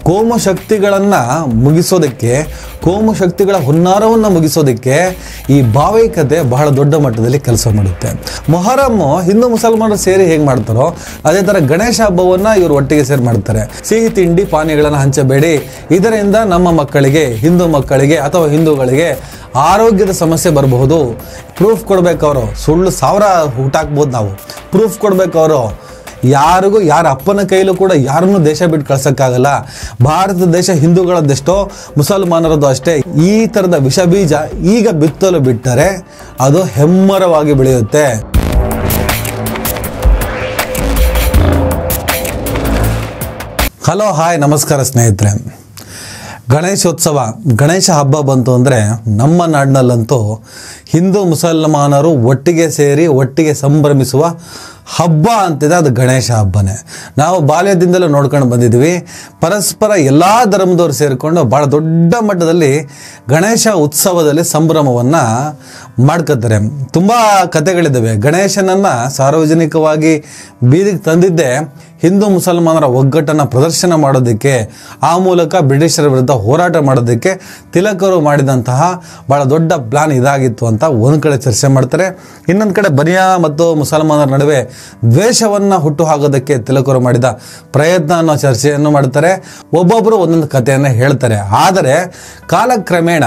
ಕೋಮು ಶಕ್ತಿಗಳನ್ನು ಮುಗಿಸೋದಕ್ಕೆ, ಕೋಮು ಶಕ್ತಿಗಳ ಹುನ್ನಾರವನ್ನು ಮುಗಿಸೋದಕ್ಕೆ ಈ ಭಾವೈಕ್ಯತೆ ಬಹಳ ದೊಡ್ಡ ಮಟ್ಟದಲ್ಲಿ ಕೆಲಸ ಮಾಡುತ್ತೆ. ಮೊಹರಮ್ಮು ಹಿಂದೂ ಮುಸಲ್ಮಾನರು ಸೇರಿ ಹೇಗೆ ಮಾಡ್ತಾರೋ ಅದೇ ಥರ ಗಣೇಶ ಹಬ್ಬವನ್ನು ಇವರು ಒಟ್ಟಿಗೆ ಸೇರಿ ಮಾಡ್ತಾರೆ. ಸಿಹಿ ತಿಂಡಿ ಪಾನೀಯಗಳನ್ನು ಹಂಚಬೇಡಿ, ಇದರಿಂದ ನಮ್ಮ ಮಕ್ಕಳಿಗೆ, ಹಿಂದೂ ಮಕ್ಕಳಿಗೆ ಅಥವಾ ಹಿಂದೂಗಳಿಗೆ ಆರೋಗ್ಯದ ಸಮಸ್ಯೆ ಬರಬಹುದು. ಪ್ರೂಫ್ ಕೊಡಬೇಕವರು, ಸುಳ್ಳು 1000 ಹುಟ್ಟಾಕ್ಬೋದು ನಾವು. ಪ್ರೂಫ್ ಕೊಡಬೇಕವರು. ಯಾರಿಗೂ, ಯಾರ ಅಪ್ಪನ ಕೈಲೂ ಕೂಡ ಯಾರನ್ನೂ ದೇಶ ಬಿಟ್ಟು ಕಳ್ಸೋಕ್ಕಾಗಲ್ಲ. ಭಾರತ ದೇಶ ಹಿಂದೂಗಳದ್ದೆಷ್ಟೋ ಮುಸಲ್ಮಾನರದ್ದು ಅಷ್ಟೇ. ಈ ಥರದ ವಿಷ ಬೀಜ ಈಗ ಬಿತ್ತಲು ಬಿಟ್ಟರೆ ಅದು ಹೆಮ್ಮರವಾಗಿ ಬೆಳೆಯುತ್ತೆ. ಹಲೋ, ಹಾಯ್, ನಮಸ್ಕಾರ ಸ್ನೇಹಿತರೆ. ಗಣೇಶೋತ್ಸವ, ಗಣೇಶ ಹಬ್ಬ ಬಂತು ಅಂದರೆ ನಮ್ಮ ನಾಡಿನಲ್ಲಂತೂ ಹಿಂದೂ ಮುಸಲ್ಮಾನರು ಒಟ್ಟಿಗೆ ಸೇರಿ ಒಟ್ಟಿಗೆ ಸಂಭ್ರಮಿಸುವ ಹಬ್ಬ ಅಂತಿದೆ, ಅದು ಗಣೇಶ ಹಬ್ಬನೇ. ನಾವು ಬಾಲ್ಯದಿಂದಲೂ ನೋಡ್ಕೊಂಡು ಬಂದಿದ್ವಿ. ಪರಸ್ಪರ ಎಲ್ಲ ಧರ್ಮದವರು ಸೇರಿಕೊಂಡು ಭಾಳ ದೊಡ್ಡ ಮಟ್ಟದಲ್ಲಿ ಗಣೇಶ ಉತ್ಸವದಲ್ಲಿ ಸಂಭ್ರಮವನ್ನು ಮಾಡ್ಕೋತಾರೆ. ತುಂಬ ಕಥೆಗಳಿದ್ದಾವೆ. ಗಣೇಶನನ್ನು ಸಾರ್ವಜನಿಕವಾಗಿ ಬೀದಿಗೆ ತಂದಿದ್ದೇ ಹಿಂದೂ ಮುಸಲ್ಮಾನರ ಒಗ್ಗಟ್ಟನ್ನು ಪ್ರದರ್ಶನ ಮಾಡೋದಕ್ಕೆ, ಆ ಮೂಲಕ ಬ್ರಿಟಿಷರ ವಿರುದ್ಧ ಹೋರಾಟ ಮಾಡೋದಕ್ಕೆ ತಿಲಕರು ಮಾಡಿದಂತಹ ಭಾಳ ದೊಡ್ಡ ಪ್ಲಾನ್ ಇದಾಗಿತ್ತು ಅಂತ ಒಂದು ಕಡೆ ಚರ್ಚೆ ಮಾಡ್ತಾರೆ. ಇನ್ನೊಂದು ಕಡೆ ಬನಿಯಾ ಮತ್ತು ಮುಸಲ್ಮಾನರ ನಡುವೆ ದ್ವೇಷವನ್ನು ಹುಟ್ಟು ಹಾಕೋದಕ್ಕೆ ತಿಲಕರು ಮಾಡಿದ ಪ್ರಯತ್ನ ಅನ್ನೋ ಚರ್ಚೆಯನ್ನು ಮಾಡ್ತಾರೆ. ಒಬ್ಬೊಬ್ಬರು ಒಂದೊಂದು ಕಥೆಯನ್ನು ಹೇಳ್ತಾರೆ. ಆದರೆ ಕಾಲಕ್ರಮೇಣ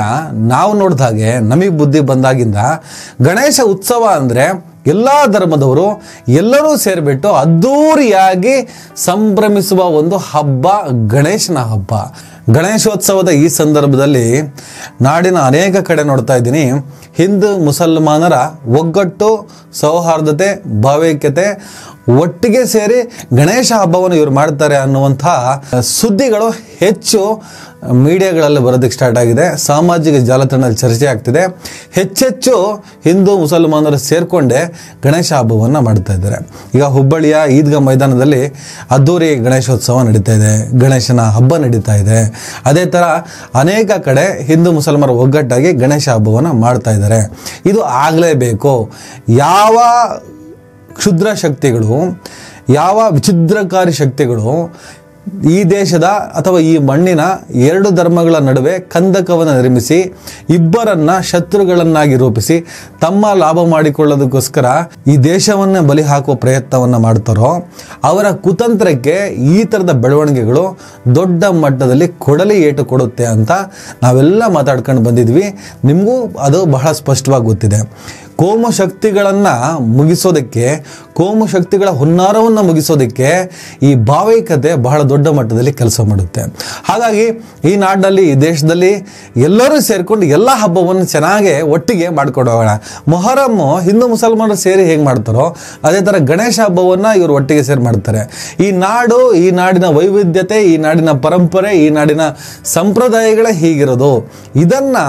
ನಾವು ನೋಡಿದ ಹಾಗೆ, ನಮಗೆ ಬುದ್ಧಿ ಬಂದಾಗಿಂದ ಗಣೇಶ ಉತ್ಸವ ಅಂದರೆ ಎಲ್ಲ ಧರ್ಮದವರು ಎಲ್ಲರೂ ಸೇರಿಬಿಟ್ಟು ಅದ್ಧೂರಿಯಾಗಿ ಸಂಭ್ರಮಿಸುವ ಒಂದು ಹಬ್ಬ ಗಣೇಶನ ಹಬ್ಬ. ಗಣೇಶೋತ್ಸವದ ಈ ಸಂದರ್ಭದಲ್ಲಿ ನಾಡಿನ ಅನೇಕ ಕಡೆ ನೋಡ್ತಾ ಇದ್ದೀನಿ, ಹಿಂದೂ ಮುಸಲ್ಮಾನರ ಒಗ್ಗಟ್ಟು, ಸೌಹಾರ್ದತೆ, ಭಾವೈಕ್ಯತೆ ಒಟ್ಟಿಗೆ ಸೇರಿ ಗಣೇಶ ಹಬ್ಬವನ್ನು ಇವರು ಮಾಡ್ತಾರೆ ಅನ್ನುವಂಥ ಸುದ್ದಿಗಳು ಹೆಚ್ಚು ಮೀಡಿಯಾಗಳಲ್ಲಿ ಬರೋದಕ್ಕೆ ಸ್ಟಾರ್ಟ್ ಆಗಿದೆ. ಸಾಮಾಜಿಕ ಜಾಲತಾಣದಲ್ಲಿ ಚರ್ಚೆ ಆಗ್ತಿದೆ. ಹೆಚ್ಚೆಚ್ಚು ಹಿಂದೂ ಮುಸಲ್ಮಾನರು ಸೇರಿಕೊಂಡೇ ಗಣೇಶ ಹಬ್ಬವನ್ನು ಮಾಡ್ತಾ ಇದ್ದಾರೆ. ಈಗ ಹುಬ್ಬಳ್ಳಿಯ ಈದ್ಗಾ ಮೈದಾನದಲ್ಲಿ ಅದ್ದೂರಿ ಗಣೇಶೋತ್ಸವ ನಡೀತಾ ಇದೆ, ಗಣೇಶನ ಹಬ್ಬ ನಡೀತಾ ಇದೆ. ಅದೇ ಥರ ಅನೇಕ ಕಡೆ ಹಿಂದೂ ಮುಸಲ್ಮಾನರ ಒಗ್ಗಟ್ಟಾಗಿ ಗಣೇಶ ಹಬ್ಬವನ್ನು ಮಾಡ್ತಾ ಇದ್ದಾರೆ. ಇದು ಆಗಲೇಬೇಕು. ಯಾವ ಕ್ಷುದ್ರ ಶಕ್ತಿಗಳು, ಯಾವ ವಿಚಿದ್ರಕಾರಿ ಶಕ್ತಿಗಳು ಈ ದೇಶದ ಅಥವಾ ಈ ಮಣ್ಣಿನ ಎರಡು ಧರ್ಮಗಳ ನಡುವೆ ಕಂದಕವನ್ನು ನಿರ್ಮಿಸಿ ಇಬ್ಬರನ್ನ ಶತ್ರುಗಳನ್ನಾಗಿ ರೂಪಿಸಿ ತಮ್ಮ ಲಾಭ ಮಾಡಿಕೊಳ್ಳೋದಕ್ಕೋಸ್ಕರ ಈ ದೇಶವನ್ನು ಬಲಿ ಹಾಕುವ ಪ್ರಯತ್ನವನ್ನು ಮಾಡ್ತಾರೋ ಅವರ ಕುತಂತ್ರಕ್ಕೆ ಈ ಥರದ ಬೆಳವಣಿಗೆಗಳು ದೊಡ್ಡ ಮಟ್ಟದಲ್ಲಿ ಕೊಡಲಿ ಏಟು ಕೊಡುತ್ತೆ ಅಂತ ನಾವೆಲ್ಲ ಮಾತಾಡ್ಕೊಂಡು ಬಂದಿದ್ವಿ. ನಿಮಗೂ ಅದು ಬಹಳ ಸ್ಪಷ್ಟವಾಗಿ ಗೊತ್ತಿದೆ. ಕೋಮು ಶಕ್ತಿಗಳನ್ನು ಮುಗಿಸೋದಕ್ಕೆ, ಕೋಮು ಶಕ್ತಿಗಳ ಹುನ್ನಾರವನ್ನು ಮುಗಿಸೋದಕ್ಕೆ ಈ ಭಾವೈಕ್ಯತೆ ಬಹಳ ದೊಡ್ಡ ಮಟ್ಟದಲ್ಲಿ ಕೆಲಸ ಮಾಡುತ್ತೆ. ಹಾಗಾಗಿ ಈ ನಾಡಿನಲ್ಲಿ, ಈ ದೇಶದಲ್ಲಿ ಎಲ್ಲರೂ ಸೇರಿಕೊಂಡು ಎಲ್ಲ ಹಬ್ಬವನ್ನು ಚೆನ್ನಾಗಿ ಒಟ್ಟಿಗೆ ಮಾಡ್ಕೊಂಡು ಹೋಗೋಣ. ಮೊಹರಮ್ಮು ಹಿಂದೂ ಮುಸಲ್ಮಾನರು ಸೇರಿ ಹೇಗೆ ಮಾಡ್ತಾರೋ ಅದೇ ಥರ ಗಣೇಶ ಹಬ್ಬವನ್ನು ಇವರು ಒಟ್ಟಿಗೆ ಸೇರಿ ಮಾಡ್ತಾರೆ. ಈ ನಾಡು, ಈ ನಾಡಿನ ವೈವಿಧ್ಯತೆ, ಈ ನಾಡಿನ ಪರಂಪರೆ, ಈ ನಾಡಿನ ಸಂಪ್ರದಾಯಗಳೇ ಹೀಗಿರೋದು. ಇದನ್ನು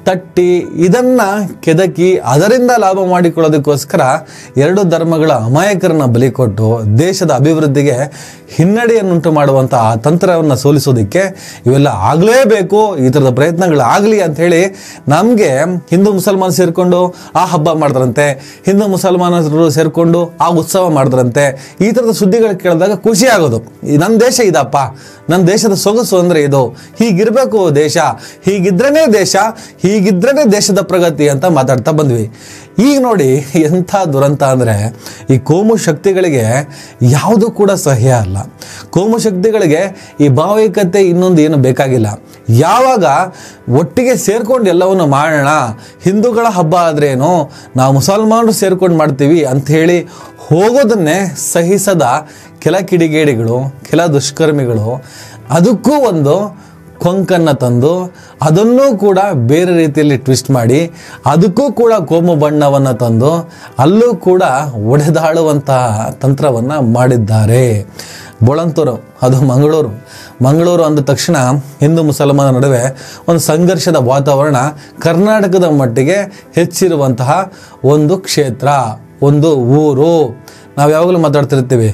ತಟ್ಟಿ, ಇದನ್ನು ಕೆದಕಿ ಅದರಿಂದ ಲಾಭ ಮಾಡಿಕೊಳ್ಳೋದಕ್ಕೋಸ್ಕರ ಎರಡು ಧರ್ಮಗಳ ಅಮಾಯಕರನ್ನು ಬಲಿ ಕೊಟ್ಟು ದೇಶದ ಅಭಿವೃದ್ಧಿಗೆ ಹಿನ್ನಡೆಯನ್ನುಂಟು ಮಾಡುವಂಥ ಆ ತಂತ್ರವನ್ನು ಸೋಲಿಸೋದಕ್ಕೆ ಇವೆಲ್ಲ ಆಗಲೇಬೇಕು. ಈ ಥರದ ಪ್ರಯತ್ನಗಳಾಗಲಿ ಅಂಥೇಳಿ ನಮಗೆ ಹಿಂದೂ ಮುಸಲ್ಮಾನ ಸೇರಿಕೊಂಡು ಆ ಹಬ್ಬ ಮಾಡಿದ್ರಂತೆ, ಹಿಂದೂ ಮುಸಲ್ಮಾನರು ಸೇರಿಕೊಂಡು ಆ ಉತ್ಸವ ಮಾಡಿದ್ರಂತೆ, ಈ ಥರದ ಸುದ್ದಿಗಳು ಕೇಳಿದಾಗ ಖುಷಿ ಆಗೋದು. ನನ್ನ ದೇಶ ಇದಪ್ಪ, ನನ್ನ ದೇಶದ ಸೊಗಸು ಅಂದರೆ ಇದು, ಹೀಗಿರಬೇಕು ದೇಶ, ಹೀಗಿದ್ರೇ ದೇಶ, ಹೀಗಿದ್ರೇ ದೇಶದ ಪ್ರಗತಿ ಅಂತ ಮಾತಾಡ್ತಾ ಬಂದ್ವಿ. ಈಗ ನೋಡಿ ಎಂಥ ದುರಂತ ಅಂದರೆ ಈ ಕೋಮು ಶಕ್ತಿಗಳಿಗೆ ಯಾವುದೂ ಕೂಡ ಸಹ್ಯ ಅಲ್ಲ. ಕೋಮು ಶಕ್ತಿಗಳಿಗೆ ಈ ಭಾವೈಕ್ಯತೆ ಇನ್ನೊಂದು ಏನು ಬೇಕಾಗಿಲ್ಲ. ಯಾವಾಗ ಒಟ್ಟಿಗೆ ಸೇರ್ಕೊಂಡು ಎಲ್ಲವನ್ನು ಮಾಡೋಣ, ಹಿಂದೂಗಳ ಹಬ್ಬ ಆದ್ರೇನು, ನಾವು ಮುಸಲ್ಮಾನರು ಸೇರ್ಕೊಂಡು ಮಾಡ್ತೀವಿ ಅಂಥೇಳಿ ಹೋಗೋದನ್ನೇ ಸಹಿಸದ ಕೆಲ ಕಿಡಿಗೇಡಿಗಳು, ಕೆಲ ದುಷ್ಕರ್ಮಿಗಳು ಅದಕ್ಕೂ ಒಂದು ಕೊಂಕನ್ನು ತಂದು ಅದನ್ನೂ ಕೂಡ ಬೇರೆ ರೀತಿಯಲ್ಲಿ ಟ್ವಿಸ್ಟ್ ಮಾಡಿ ಅದಕ್ಕೂ ಕೂಡ ಕೋಮು ಬಣ್ಣವನ್ನು ತಂದು ಅಲ್ಲೂ ಕೂಡ ಒಡೆದಾಳುವಂತಹ ತಂತ್ರವನ್ನು ಮಾಡಿದ್ದಾರೆ. ಬೋಳಂತೂರು, ಅದು ಮಂಗಳೂರು ಅಂದ ತಕ್ಷಣ ಹಿಂದೂ ಮುಸಲ್ಮಾನರ ನಡುವೆ ಒಂದು ಸಂಘರ್ಷದ ವಾತಾವರಣ ಕರ್ನಾಟಕದ ಮಟ್ಟಿಗೆ ಹೆಚ್ಚಿರುವಂತಹ ಒಂದು ಕ್ಷೇತ್ರ, ಒಂದು ಊರು. ನಾವು ಯಾವಾಗಲೂ ಮಾತಾಡ್ತಿರ್ತೀವಿ,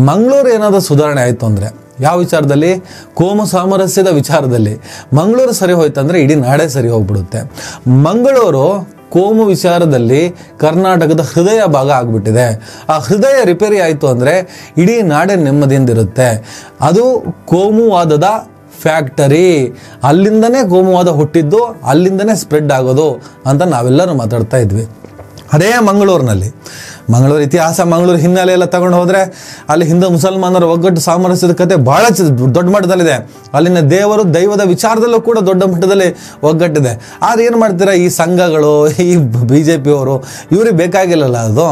ಮಂಗಳೂರು ಏನಾದರೂ ಸುಧಾರಣೆ ಆಯಿತು ಅಂದರೆ ಯಾವ ವಿಚಾರದಲ್ಲಿ? ಕೋಮು ಸಾಮರಸ್ಯದ ವಿಚಾರದಲ್ಲಿ. ಮಂಗಳೂರು ಸರಿ ಹೋಯ್ತಂದರೆ ಇಡೀ ನಾಡೇ ಸರಿ ಹೋಗ್ಬಿಡುತ್ತೆ. ಮಂಗಳೂರು ಕೋಮು ವಿಚಾರದಲ್ಲಿ ಕರ್ನಾಟಕದ ಹೃದಯ ಭಾಗ ಆಗಿಬಿಟ್ಟಿದೆ. ಆ ಹೃದಯ ರಿಪೇರಿ ಆಯಿತು ಅಂದರೆ ಇಡೀ ನಾಡೇ ನೆಮ್ಮದಿಯಿಂದಿರುತ್ತೆ. ಅದು ಕೋಮುವಾದದ ಫ್ಯಾಕ್ಟರಿ, ಅಲ್ಲಿಂದನೇ ಕೋಮುವಾದ ಹುಟ್ಟಿದ್ದು, ಅಲ್ಲಿಂದನೇ ಸ್ಪ್ರೆಡ್ ಆಗೋದು ಅಂತ ನಾವೆಲ್ಲರೂ ಮಾತಾಡ್ತಾ ಇದ್ವಿ. ಅದೇ ಮಂಗಳೂರು ಇತಿಹಾಸ, ಮಂಗಳೂರು ಹಿನ್ನೆಲೆ ಎಲ್ಲ ತಗೊಂಡು ಹೋದರೆ ಅಲ್ಲಿ ಹಿಂದೂ ಮುಸಲ್ಮಾನರ ಒಗ್ಗಟ್ಟು ಸಾಮರಸ್ಯದ ಕತೆ ಭಾಳ ದೊಡ್ಡ ಮಟ್ಟದಲ್ಲಿದೆ. ಅಲ್ಲಿನ ದೈವದ ವಿಚಾರದಲ್ಲೂ ಕೂಡ ದೊಡ್ಡ ಮಟ್ಟದಲ್ಲಿ ಒಗ್ಗಟ್ಟಿದೆ. ಆದರೆ ಏನು ಮಾಡ್ತೀರಾ, ಈ ಸಂಘಗಳು, ಈ BJP ಅವರು, ಇವ್ರಿಗೆ ಬೇಕಾಗಿಲ್ಲಲ್ಲ ಅದು.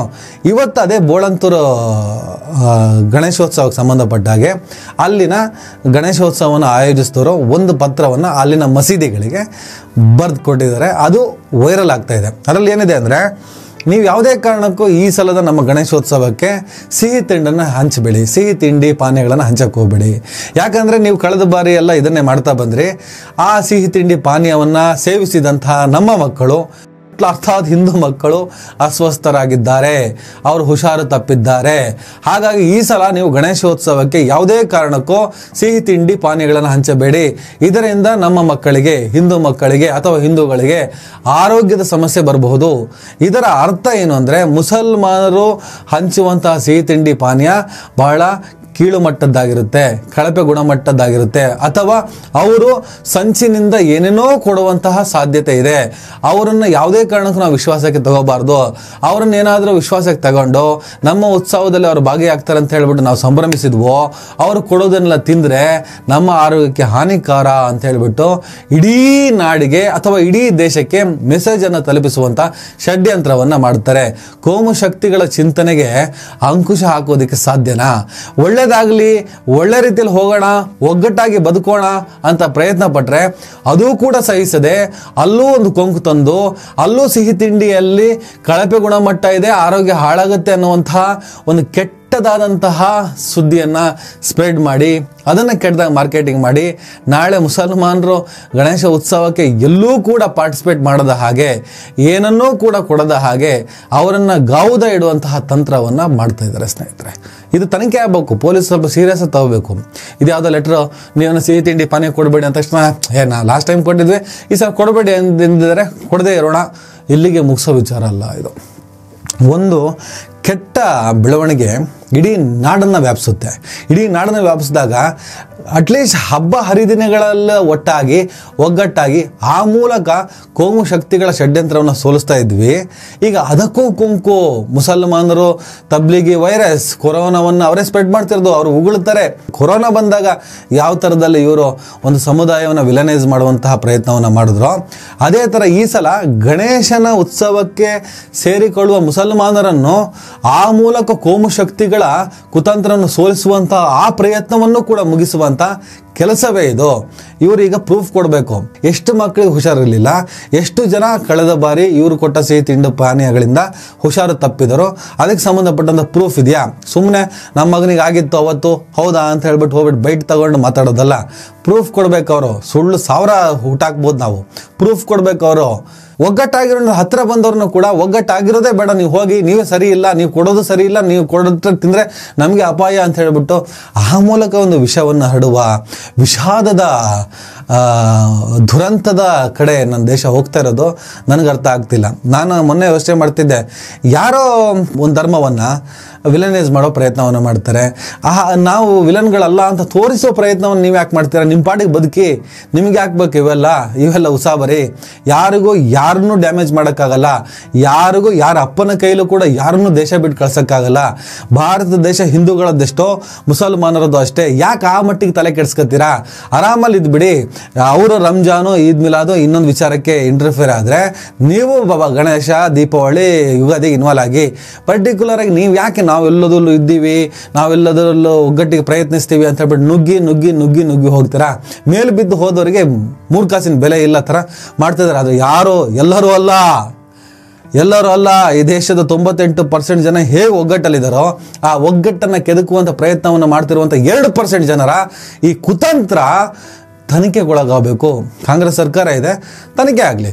ಇವತ್ತು ಅದೇ ಬೋಳಂತೂರು ಗಣೇಶೋತ್ಸವಕ್ಕೆ ಸಂಬಂಧಪಟ್ಟ ಹಾಗೆ ಅಲ್ಲಿನ ಗಣೇಶೋತ್ಸವವನ್ನು ಆಯೋಜಿಸಿದವರು ಒಂದು ಪತ್ರವನ್ನು ಅಲ್ಲಿನ ಮಸೀದಿಗಳಿಗೆ ಬರೆದು ಕೊಟ್ಟಿದ್ದಾರೆ. ಅದು ವೈರಲ್ ಆಗ್ತಾ ಇದೆ. ಅದರಲ್ಲಿ ಏನಿದೆ ಅಂದರೆ, ನೀವು ಯಾವುದೇ ಕಾರಣಕ್ಕೂ ಈ ಸಲದ ನಮ್ಮ ಗಣೇಶೋತ್ಸವಕ್ಕೆ ಸಿಹಿ ತಿಂಡನ್ನು ಹಂಚಬೇಡಿ, ಸಿಹಿ ತಿಂಡಿ ಪಾನೀಯಗಳನ್ನು ಹಂಚಕ್ಕೆ ಹೋಗಬೇಡಿ. ಯಾಕಂದರೆ ನೀವು ಕಳೆದ ಬಾರಿ ಎಲ್ಲ ಇದನ್ನೇ ಮಾಡ್ತಾ ಬಂದ್ರಿ. ಆ ಸಿಹಿ ತಿಂಡಿ ಪಾನೀಯವನ್ನು ಸೇವಿಸಿದಂತಹ ನಮ್ಮ ಮಕ್ಕಳು, ಅರ್ಥಾತ್ ಹಿಂದೂ ಮಕ್ಕಳು ಅಸ್ವಸ್ಥರಾಗಿದ್ದಾರೆ, ಅವರು ಹುಷಾರು ತಪ್ಪಿದ್ದಾರೆ. ಹಾಗಾಗಿ ಈ ಸಲ ನೀವು ಗಣೇಶೋತ್ಸವಕ್ಕೆ ಯಾವುದೇ ಕಾರಣಕ್ಕೂ ಸಿಹಿ ತಿಂಡಿ ಪಾನೀಯಗಳನ್ನು ಹಂಚಬೇಡಿ. ಇದರಿಂದ ನಮ್ಮ ಮಕ್ಕಳಿಗೆ, ಹಿಂದೂ ಮಕ್ಕಳಿಗೆ ಅಥವಾ ಹಿಂದೂಗಳಿಗೆ ಆರೋಗ್ಯದ ಸಮಸ್ಯೆ ಬರಬಹುದು. ಇದರ ಅರ್ಥ ಏನು ಅಂದರೆ, ಮುಸಲ್ಮಾನರು ಹಂಚುವಂತಹ ಸಿಹಿ ತಿಂಡಿ ಪಾನೀಯ ಬಹಳ ಕೀಳು ಮಟ್ಟದ್ದಾಗಿರುತ್ತೆ, ಕಳಪೆ ಗುಣಮಟ್ಟದ್ದಾಗಿರುತ್ತೆ, ಅಥವಾ ಅವರು ಸಂಚಿನಿಂದ ಏನೇನೋ ಕೊಡುವಂತಹ ಸಾಧ್ಯತೆ ಇದೆ. ಅವರನ್ನು ಯಾವುದೇ ಕಾರಣಕ್ಕೂ ನಾವು ವಿಶ್ವಾಸಕ್ಕೆ ತಗೋಬಾರ್ದು. ಅವರನ್ನು ಏನಾದರೂ ವಿಶ್ವಾಸಕ್ಕೆ ತಗೊಂಡು ನಮ್ಮ ಉತ್ಸವದಲ್ಲಿ ಅವರು ಭಾಗಿಯಾಗ್ತಾರೆ ಅಂತ ಹೇಳ್ಬಿಟ್ಟು ನಾವು ಸಂಭ್ರಮಿಸಿದ್ವೋ, ಅವರು ಕೊಡೋದನ್ನೆಲ್ಲ ತಿಂದರೆ ನಮ್ಮ ಆರೋಗ್ಯಕ್ಕೆ ಹಾನಿಕಾರ ಅಂತ ಹೇಳ್ಬಿಟ್ಟು ಇಡೀ ನಾಡಿಗೆ ಅಥವಾ ಇಡೀ ದೇಶಕ್ಕೆ ಮೆಸೇಜನ್ನು ತಲುಪಿಸುವಂಥ ಷಡ್ಯಂತ್ರವನ್ನು ಮಾಡ್ತಾರೆ. ಕೋಮು ಶಕ್ತಿಗಳ ಚಿಂತನೆಗೆ ಅಂಕುಶ ಹಾಕೋದಕ್ಕೆ ಸಾಧ್ಯನಾ? ಒಳ್ಳೆಯದಾಗಲಿ, ಒಳ್ಳೆ ರೀತಿಯಲ್ಲಿ ಹೋಗೋಣ, ಒಗ್ಗಟ್ಟಾಗಿ ಬದುಕೋಣ ಅಂತ ಪ್ರಯತ್ನ ಪಟ್ಟರೆ ಅದೂ ಕೂಡ ಸಹಿಸದೆ ಅಲ್ಲೂ ಒಂದು ಕೊಂಕು ತಂದು, ಅಲ್ಲೂ ಸಿಹಿ ತಿಂಡಿಯಲ್ಲಿ ಕಳಪೆ ಗುಣಮಟ್ಟ ಇದೆ, ಆರೋಗ್ಯ ಹಾಳಾಗುತ್ತೆ ಅನ್ನುವಂತಹ ಒಂದು ಕೆಟ್ಟದಾದಂತಹ ಸುದ್ದಿಯನ್ನು ಸ್ಪ್ರೆಡ್ ಮಾಡಿ, ಅದನ್ನು ಕೆಟ್ಟದಾಗ ಮಾರ್ಕೆಟಿಂಗ್ ಮಾಡಿ, ನಾಳೆ ಮುಸಲ್ಮಾನರು ಗಣೇಶ ಉತ್ಸವಕ್ಕೆ ಎಲ್ಲೂ ಕೂಡ ಪಾರ್ಟಿಸಿಪೇಟ್ ಮಾಡದ ಹಾಗೆ, ಏನನ್ನೂ ಕೂಡ ಕೊಡದ ಹಾಗೆ ಅವರನ್ನು ಗಾವುದ ಇಡುವಂತಹ ತಂತ್ರವನ್ನು ಮಾಡ್ತಾ ಇದ್ದಾರೆ ಸ್ನೇಹಿತರೆ. ಇದು ತನಿಖೆ ಆಗಬೇಕು. ಪೊಲೀಸ್ ಸ್ವಲ್ಪ ಸೀರಿಯಸ್ ಆಗಿ ತಗೋಬೇಕು. ಇದು ಯಾವುದೋ ಲೆಟ್ರು, ನೀವನ್ನು ಸಿಹಿ ತಿಂಡಿ ಪಾನೀಯ ಕೊಡಬೇಡಿ ಅಂದ ತಕ್ಷಣ ನಾ ಲಾಸ್ಟ್ ಟೈಮ್ ಕೊಟ್ಟಿದ್ವಿ, ಈ ಸಲ ಕೊಡಬೇಡಿ ಎಂದಿದ್ದಾರೆ, ಕೊಡದೇ ಇರೋಣ, ಇಲ್ಲಿಗೆ ಮುಗಿಸೋ ವಿಚಾರ ಅಲ್ಲ ಇದು. ಒಂದು ಕೆಟ್ಟ ಬೆಳವಣಿಗೆ ಇಡೀ ನಾಡನ್ನು ವ್ಯಾಪಿಸುತ್ತೆ. ಇಡೀ ನಾಡನ್ನು ವ್ಯಾಪಿಸಿದಾಗ ಅಟ್ಲೀಸ್ಟ್ ಹಬ್ಬ ಹರಿದಿನಗಳೆಲ್ಲ ಒಗ್ಗಟ್ಟಾಗಿ ಆ ಮೂಲಕ ಕೋಮು ಶಕ್ತಿಗಳ ಷಡ್ಯಂತ್ರವನ್ನು ಸೋಲಿಸ್ತಾ ಇದ್ವಿ. ಈಗ ಅದಕ್ಕೂ ಕುಂಕು ಮುಸಲ್ಮಾನರು ತಬ್ಲಿಗಿ ವೈರಸ್ ಕೊರೋನಾವನ್ನು ಅವರೇ ಸ್ಪ್ರೆಡ್ ಮಾಡ್ತಿರೋದು, ಅವರು ಉಗುಳ್ತಾರೆ. ಕೊರೋನಾ ಬಂದಾಗ ಯಾವ ಥರದಲ್ಲಿ ಇವರು ಒಂದು ಸಮುದಾಯವನ್ನು ವಿಲನೈಸ್ ಮಾಡುವಂತಹ ಪ್ರಯತ್ನವನ್ನು ಮಾಡಿದ್ರು, ಅದೇ ಥರ ಈ ಸಲ ಗಣೇಶನ ಉತ್ಸವಕ್ಕೆ ಸೇರಿಕೊಳ್ಳುವ ಮುಸಲ್ಮಾನರನ್ನು ಆ ಮೂಲಕ ಕೋಮು ಶಕ್ತಿಗಳ ಕುತಂತ್ರವನ್ನು ಸೋಲಿಸುವಂಥ ಆ ಪ್ರಯತ್ನವನ್ನು ಕೂಡ ಮುಗಿಸುವಂಥ ಕೆಲಸವೇ ಇದು. ಇವರೀಗ ಪ್ರೂಫ್ ಕೊಡಬೇಕು. ಎಷ್ಟು ಮಕ್ಕಳಿಗೆ ಹುಷಾರಿರಲಿಲ್ಲ, ಎಷ್ಟು ಜನ ಕಳೆದ ಬಾರಿ ಇವರು ಕೊಟ್ಟ ಸಿಹಿ ತಿಂಡಿ ಪಾನೀಯಗಳಿಂದ ಹುಷಾರು ತಪ್ಪಿದರು, ಅದಕ್ಕೆ ಸಂಬಂಧಪಟ್ಟಂಥ ಪ್ರೂಫ್ ಇದೆಯಾ? ಸುಮ್ಮನೆ ನಮ್ಮ ಮಗನಿಗೆ ಆಗಿತ್ತು ಅವತ್ತು, ಹೌದಾ ಅಂತ ಹೇಳ್ಬಿಟ್ಟು ಹೋಗ್ಬಿಟ್ಟು ಬೈಟ್ ತಗೊಂಡು ಮಾತಾಡೋದಲ್ಲ. ಪ್ರೂಫ್ ಕೊಡ್ಬೇಕು. ಅವರು ಸುಳ್ಳು 1000 ಹುಟ್ಟಾಕ್ಬೋದು, ನಾವು ಪ್ರೂಫ್ ಕೊಡ್ಬೇಕು. ಅವರು ಒಗ್ಗಟ್ಟಾಗಿರೋ ಹತ್ತಿರ ಬಂದವ್ರನ್ನ ಕೂಡ ಒಗ್ಗಟ್ಟಾಗಿರೋದೇ ಬೇಡ, ನೀವು ಹೋಗಿ ನೀವೇ ಸರಿ ಇಲ್ಲ, ನೀವು ಕೊಡೋದು ಸರಿ ಇಲ್ಲ, ನೀವು ಕೊಡೋದು ತಿಂದರೆ ನಮಗೆ ಅಪಾಯ ಅಂತ ಹೇಳಿಬಿಟ್ಟು ಆ ಮೂಲಕ ಒಂದು ವಿಷವನ್ನು ಹರಡುವ ವಿಷಾದದ ದುರಂತದ ಕಡೆ ನನ್ನ ದೇಶ ಹೋಗ್ತಾ ಇರೋದು ನನಗೆ ಅರ್ಥ ಆಗ್ತಿಲ್ಲ. ನಾನು ಮೊನ್ನೆ ಯೋಚನೆ ಮಾಡ್ತಿದ್ದೆ, ಯಾರೋ ಒಂದು ಧರ್ಮವನ್ನು ವಿಲನೈಸ್ ಮಾಡೋ ಪ್ರಯತ್ನವನ್ನು ಮಾಡ್ತಾರೆ. ನಾವು ವಿಲನ್ಗಳಲ್ಲ ಅಂತ ತೋರಿಸೋ ಪ್ರಯತ್ನವನ್ನು ನೀವು ಯಾಕೆ ಮಾಡ್ತೀರಾ? ನಿಮ್ಮ ಪಾಡಿಗೆ ಬದುಕಿ, ನಿಮಗೆ ಹಾಕ್ಬೇಕು ಇವೆಲ್ಲ ಉಸಾಬರಿ. ಯಾರಿಗೂ ಯಾರನ್ನೂ ಡ್ಯಾಮೇಜ್ ಮಾಡೋಕ್ಕಾಗಲ್ಲ, ಯಾರಿಗೂ ಯಾರ ಅಪ್ಪನ ಕೈಲೂ ಕೂಡ ಯಾರನ್ನೂ ದೇಶ ಬಿಟ್ಟು ಕಳ್ಸೋಕ್ಕಾಗಲ್ಲ. ಭಾರತ ದೇಶ ಹಿಂದೂಗಳದ್ದೆಷ್ಟೋ ಮುಸಲ್ಮಾನರದ್ದು ಅಷ್ಟೇ. ಯಾಕೆ ಆ ಮಟ್ಟಿಗೆ ತಲೆ ಕೆಡಿಸ್ಕೊತೀರಾ? ಆರಾಮಲ್ಲಿ ಇದ್ಬಿಡಿ. ಅವರು ರಂಜಾನು, ಈದ್ ಮಿಲಾದು ಇನ್ನೊಂದು ವಿಚಾರಕ್ಕೆ ಇಂಟರ್ಫಿಯರ್ ಆದರೆ ನೀವು ಗಣೇಶ, ದೀಪಾವಳಿ, ಯುಗಾದಿಗೆ ಇನ್ವಾಲ್ವ್ ಆಗಿ ಪರ್ಟಿಕ್ಯುಲರ್ ಆಗಿ ನೀವು ಯಾಕೆ ನಾವೆಲ್ಲದರಲ್ಲೂ ಇದ್ದೀವಿ, ನಾವೆಲ್ಲದರಲ್ಲೂ ಒಗ್ಗಟ್ಟಿಗೆ ಪ್ರಯತ್ನಿಸ್ತೀವಿ ಅಂತ ಹೇಳ್ಬಿಟ್ಟು ನುಗ್ಗಿ ಹೋಗ್ತೀರಾ? ಮೇಲು ಬಿದ್ದು ಹೋದವರಿಗೆ 3 ಕಾಸಿನ ಬೆಲೆ ಇಲ್ಲ ಥರ ಮಾಡ್ತಿದ್ದಾರೆ. ಆದರೆ ಎಲ್ಲರೂ ಅಲ್ಲ. ಈ ದೇಶದ 98% ಜನ ಹೇಗೆ ಒಗ್ಗಟ್ಟಲ್ಲಿದ್ದಾರೋ ಆ ಒಗ್ಗಟ್ಟನ್ನು ಕೆದಕುವಂಥ ಪ್ರಯತ್ನವನ್ನು ಮಾಡ್ತಿರುವಂಥ 2% ಜನರ ಈ ಕುತಂತ್ರ ತನಿಖೆಗೊಳಗಾಗಬೇಕು. ಕಾಂಗ್ರೆಸ್ ಸರ್ಕಾರ ಇದೆ, ತನಿಖೆ ಆಗಲಿ.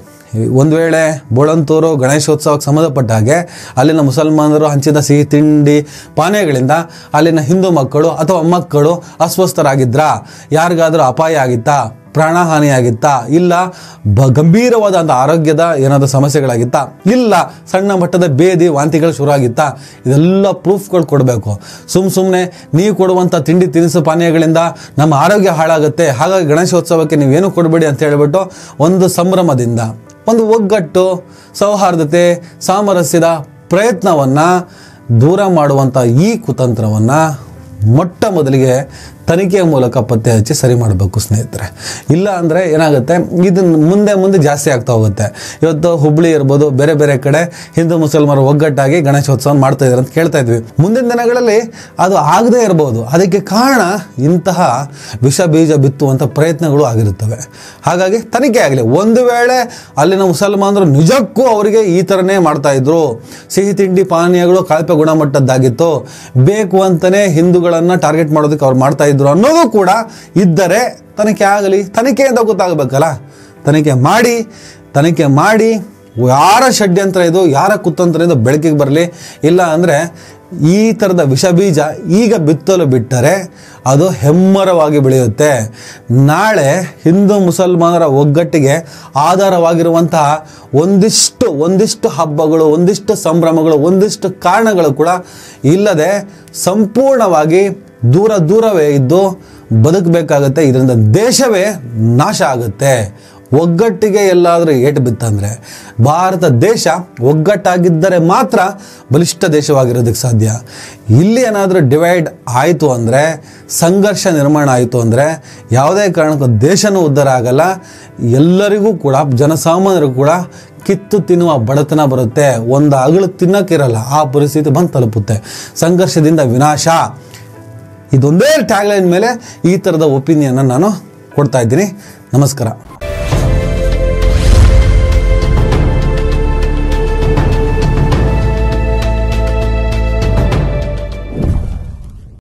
ಒಂದು ವೇಳೆ ಬೋಳಂತೂರು ಗಣೇಶೋತ್ಸವಕ್ಕೆ ಸಂಬಂಧಪಟ್ಟ ಹಾಗೆ ಅಲ್ಲಿನ ಮುಸಲ್ಮಾನರು ಹಂಚಿದ ಸಿಹಿ ತಿಂಡಿ ಪಾನೀಯಗಳಿಂದ ಅಲ್ಲಿನ ಹಿಂದೂ ಮಕ್ಕಳು ಅಥವಾ ಮಕ್ಕಳು ಅಸ್ವಸ್ಥರಾಗಿದ್ರಾ, ಯಾರಿಗಾದರೂ ಅಪಾಯ ಆಗಿತ್ತಾ? ಪ್ರಾಣಹಾನಿಯಾಗಿತ್ತಾ, ಇಲ್ಲ ಗಂಭೀರವಾದಂಥ ಆರೋಗ್ಯದ ಏನಾದರೂ ಸಮಸ್ಯೆಗಳಾಗಿತ್ತಾ, ಇಲ್ಲ ಸಣ್ಣ ಮಟ್ಟದ ಬೇದಿ ವಾಂತಿಗಳು ಶುರು ಆಗಿತ್ತಾ, ಇದೆಲ್ಲ ಪ್ರೂಫ್ಗಳು ಕೊಡಬೇಕು. ಸುಮ್ಮನೆ ನೀವು ಕೊಡುವಂಥ ತಿಂಡಿ ತಿನಿಸು ಪಾನೀಯಗಳಿಂದ ನಮ್ಮ ಆರೋಗ್ಯ ಹಾಳಾಗುತ್ತೆ, ಹಾಗಾಗಿ ಗಣೇಶೋತ್ಸವಕ್ಕೆ ನೀವೇನು ಕೊಡಬೇಡಿ ಅಂತ ಹೇಳ್ಬಿಟ್ಟು ಒಂದು ಸಂಭ್ರಮದಿಂದ, ಒಂದು ಒಗ್ಗಟ್ಟು, ಸೌಹಾರ್ದತೆ, ಸಾಮರಸ್ಯದ ಪ್ರಯತ್ನವನ್ನು ದೂರ ಮಾಡುವಂಥ ಈ ಕುತಂತ್ರವನ್ನು ಮೊಟ್ಟ ಮೊದಲಿಗೆ ತನಿಖೆಯ ಮೂಲಕ ಪತ್ತೆ ಹಚ್ಚಿ ಸರಿ ಮಾಡಬೇಕು ಸ್ನೇಹಿತರೆ. ಇಲ್ಲ ಅಂದರೆ ಏನಾಗುತ್ತೆ, ಇದನ್ನು ಮುಂದೆ ಜಾಸ್ತಿ ಆಗ್ತಾ ಹೋಗುತ್ತೆ. ಇವತ್ತು ಹುಬ್ಬಳ್ಳಿ ಇರ್ಬೋದು, ಬೇರೆ ಬೇರೆ ಕಡೆ ಹಿಂದೂ ಮುಸಲ್ಮಾನರು ಒಗ್ಗಟ್ಟಾಗಿ ಗಣೇಶೋತ್ಸವ ಮಾಡ್ತಾ ಇದ್ದಾರೆ ಅಂತ ಕೇಳ್ತಾ ಇದ್ವಿ. ಮುಂದಿನ ದಿನಗಳಲ್ಲಿ ಅದು ಆಗದೇ ಇರ್ಬೋದು. ಅದಕ್ಕೆ ಕಾರಣ ಇಂತಹ ವಿಷ ಬೀಜ ಬಿತ್ತುವಂಥ ಪ್ರಯತ್ನಗಳು ಆಗಿರುತ್ತವೆ. ಹಾಗಾಗಿ ತನಿಖೆ ಆಗಲಿ. ಒಂದು ವೇಳೆ ಅಲ್ಲಿನ ಮುಸಲ್ಮಾನರು ನಿಜಕ್ಕೂ ಅವರಿಗೆ ಈ ಥರನೇ ಮಾಡ್ತಾಯಿದ್ರು, ಸಿಹಿ ತಿಂಡಿ ಪಾನೀಯಗಳು ಕಳಪೆ ಗುಣಮಟ್ಟದ್ದಾಗಿತ್ತು, ಬೇಕು ಅಂತಲೇ ಹಿಂದೂಗಳನ್ನು ಟಾರ್ಗೆಟ್ ಮಾಡೋದಕ್ಕೆ ಅವ್ರು ಮಾಡ್ತಾ ಇದ್ರು ಅನ್ನೋದು ಕೂಡ ಇದ್ದರೆ ತನಿಖೆ ಆಗಲಿ. ತನಿಖೆಯಿಂದ ಗೊತ್ತಾಗಬೇಕಲ್ಲ. ತನಿಖೆ ಮಾಡಿ ಯಾರ ಷಡ್ಯಂತ್ರ ಇದು, ಯಾರ ಕುತಂತ್ರ ಇದು ಬೆಳಕಿಗೆ ಬರಲಿ. ಇಲ್ಲ ಅಂದರೆ ಈ ಥರದ ವಿಷ ಬೀಜ ಈಗ ಬಿತ್ತಲು ಬಿಟ್ಟರೆ ಅದು ಹೆಮ್ಮರವಾಗಿ ಬೆಳೆಯುತ್ತೆ. ನಾಳೆ ಹಿಂದೂ ಮುಸಲ್ಮಾನರ ಒಗ್ಗಟ್ಟಿಗೆ ಆಧಾರವಾಗಿರುವಂತಹ ಒಂದಿಷ್ಟು ಹಬ್ಬಗಳು, ಒಂದಿಷ್ಟು ಸಂಭ್ರಮಗಳು, ಒಂದಿಷ್ಟು ಕಾರಣಗಳು ಕೂಡ ಇಲ್ಲದೆ ಸಂಪೂರ್ಣವಾಗಿ ದೂರವೇ ಇದ್ದು ಬದುಕಬೇಕಾಗತ್ತೆ. ಇದರಿಂದ ದೇಶವೇ ನಾಶ ಆಗುತ್ತೆ. ಒಗ್ಗಟ್ಟಿಗೆ ಎಲ್ಲಾದರೂ ಏಟು ಬಿತ್ತಂದರೆ ಭಾರತ ದೇಶ ಒಗ್ಗಟ್ಟಾಗಿದ್ದರೆ ಮಾತ್ರ ಬಲಿಷ್ಠ ದೇಶವಾಗಿರೋದಕ್ಕೆ ಸಾಧ್ಯ. ಇಲ್ಲಿ ಏನಾದರೂ ಡಿವೈಡ್ ಆಯಿತು ಅಂದರೆ, ಸಂಘರ್ಷ ನಿರ್ಮಾಣ ಆಯಿತು ಅಂದರೆ ಯಾವುದೇ ಕಾರಣಕ್ಕೂ ದೇಶನೂ ಉದ್ಧಾರ ಆಗಲ್ಲ. ಎಲ್ಲರಿಗೂ ಕೂಡ, ಜನಸಾಮಾನ್ಯರಿಗೂ ಕೂಡ ಕಿತ್ತು ತಿನ್ನುವ ಬಡತನ ಬರುತ್ತೆ. ಒಂದು ಅಗಳು ತಿನ್ನೋಕ್ಕಿರಲ್ಲ, ಆ ಪರಿಸ್ಥಿತಿ ಬಂದು ತಲುಪುತ್ತೆ. ಸಂಘರ್ಷದಿಂದ ವಿನಾಶ, ಇದೊಂದೇ ಟ್ಯಾಗ್ಲೈನ್ ಮೇಲೆ ಈ ಥರದ ಒಪಿನಿಯನ್ನ ನಾನು ಕೊಡ್ತಾ ಇದ್ದೀನಿ. ನಮಸ್ಕಾರ.